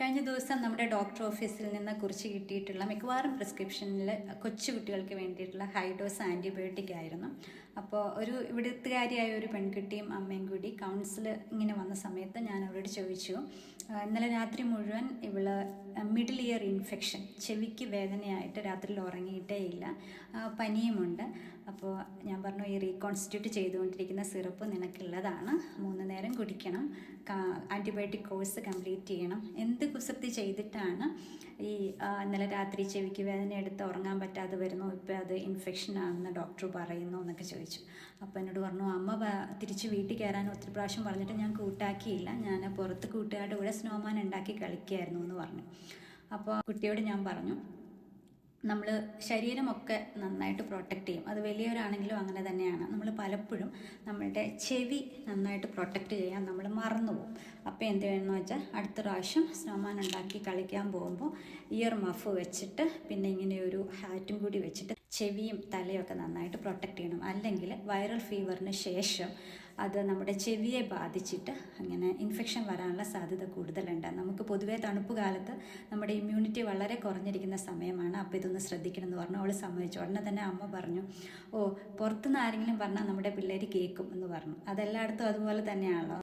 കഴിഞ്ഞ ദിവസം നമ്മുടെ ഡോക്ടർ ഓഫീസിൽ നിന്ന് കുറിച്ച് കിട്ടിയിട്ടുള്ള മിക്കവാറും പ്രിസ്ക്രിപ്ഷനിൽ കൊച്ചു കുട്ടികൾക്ക് വേണ്ടിയിട്ടുള്ള ഹൈ ഡോസ് ആൻറ്റിബയോട്ടിക് ആയിരുന്നു. അപ്പോൾ ഒരു ഇവിടുത്തുകാരിയായ ഒരു പെൺകുട്ടിയും അമ്മയും കൂടി കൗൺസിൽ ഇങ്ങനെ വന്ന സമയത്ത് ഞാൻ അവരോട് ചോദിച്ചു, ഇന്നലെ രാത്രി മുഴുവൻ ഇവള് മിഡിൽ ഇയർ ഇൻഫെക്ഷൻ, ചെവിക്ക് വേദനയായിട്ട് രാത്രിയിൽ ഉറങ്ങിയിട്ടേ ഇല്ല, പനിയുമുണ്ട്. അപ്പോൾ ഞാൻ പറഞ്ഞു, ഈ റീകോൺസ്റ്റിറ്റ്യൂട്ട് ചെയ്തുകൊണ്ടിരിക്കുന്ന സിറപ്പ് നിനക്കുള്ളതാണ്, 3 നേരം കുടിക്കണം, ആൻറ്റിബയോട്ടിക് കോഴ്സ് കംപ്ലീറ്റ് ചെയ്യണം. എന്ത് കുസൃതി ചെയ്തിട്ടാണ് ഈ ഇന്നലെ രാത്രി ചെവിക്ക് വേദന എടുത്ത് ഉറങ്ങാൻ പറ്റാതെ വരുന്നു, ഇപ്പോൾ അത് ഇൻഫെക്ഷൻ ആണെന്ന് ഡോക്ടർ പറയുന്നു എന്നൊക്കെ ചോദിച്ചു. അപ്പോൾ എന്നോട് പറഞ്ഞു, അമ്മ തിരിച്ച് വീട്ടിൽ കയറാൻ ഒത്തിരി പ്രാവശ്യം പറഞ്ഞിട്ട് ഞാൻ കൂട്ടാക്കിയില്ല, ഞാൻ പുറത്ത് കൂട്ടുകാരുടെ കൂടെ സ്നോമാൻ ഉണ്ടാക്കി കളിക്കുകയായിരുന്നു എന്ന് പറഞ്ഞു. അപ്പോൾ കുട്ടിയോട് ഞാൻ പറഞ്ഞു, നമ്മൾ ശരീരമൊക്കെ നന്നായിട്ട് പ്രൊട്ടക്റ്റ് ചെയ്യും, അത് വലിയവരാണെങ്കിലും അങ്ങനെ തന്നെയാണ്. നമ്മൾ പലപ്പോഴും നമ്മളുടെ ചെവി നന്നായിട്ട് പ്രൊട്ടക്റ്റ് ചെയ്യാൻ നമ്മൾ മറന്നുപോകും. അപ്പോൾ എന്ത് ചെയ്യണമെന്ന് വെച്ചാൽ, അടുത്ത പ്രാവശ്യം സ്നോമാൻ ഉണ്ടാക്കി കളിക്കാൻ പോകുമ്പോൾ ഇയർ മഫ് വെച്ചിട്ട് പിന്നെ ഇങ്ങനെ ഒരു ഹാറ്റും കൂടി വെച്ചിട്ട് ചെവിയും തലയൊക്കെ നന്നായിട്ട് പ്രൊട്ടക്റ്റ് ചെയ്യണം. അല്ലെങ്കിൽ വൈറൽ ഫീവറിന് ശേഷം അത് നമ്മുടെ ചെവിയെ ബാധിച്ചിട്ട് അങ്ങനെ ഇൻഫെക്ഷൻ വരാനുള്ള സാധ്യത കൂടുതലുണ്ട്. നമുക്ക് പൊതുവേ തണുപ്പ് കാലത്ത് നമ്മുടെ ഇമ്മ്യൂണിറ്റി വളരെ കുറഞ്ഞിരിക്കുന്ന സമയമാണ്. അപ്പോൾ ഇതൊന്ന് ശ്രദ്ധിക്കണം എന്ന് പറഞ്ഞു. അവൾ സമ്മതിച്ചു. ഉടനെ തന്നെ അമ്മ പറഞ്ഞു, പുറത്തുനിന്ന് ആരെങ്കിലും പറഞ്ഞാൽ നമ്മുടെ പിള്ളേർ കേൾക്കും എന്ന് പറഞ്ഞു. അതെല്ലായിടത്തും അതുപോലെ തന്നെയാണല്ലോ.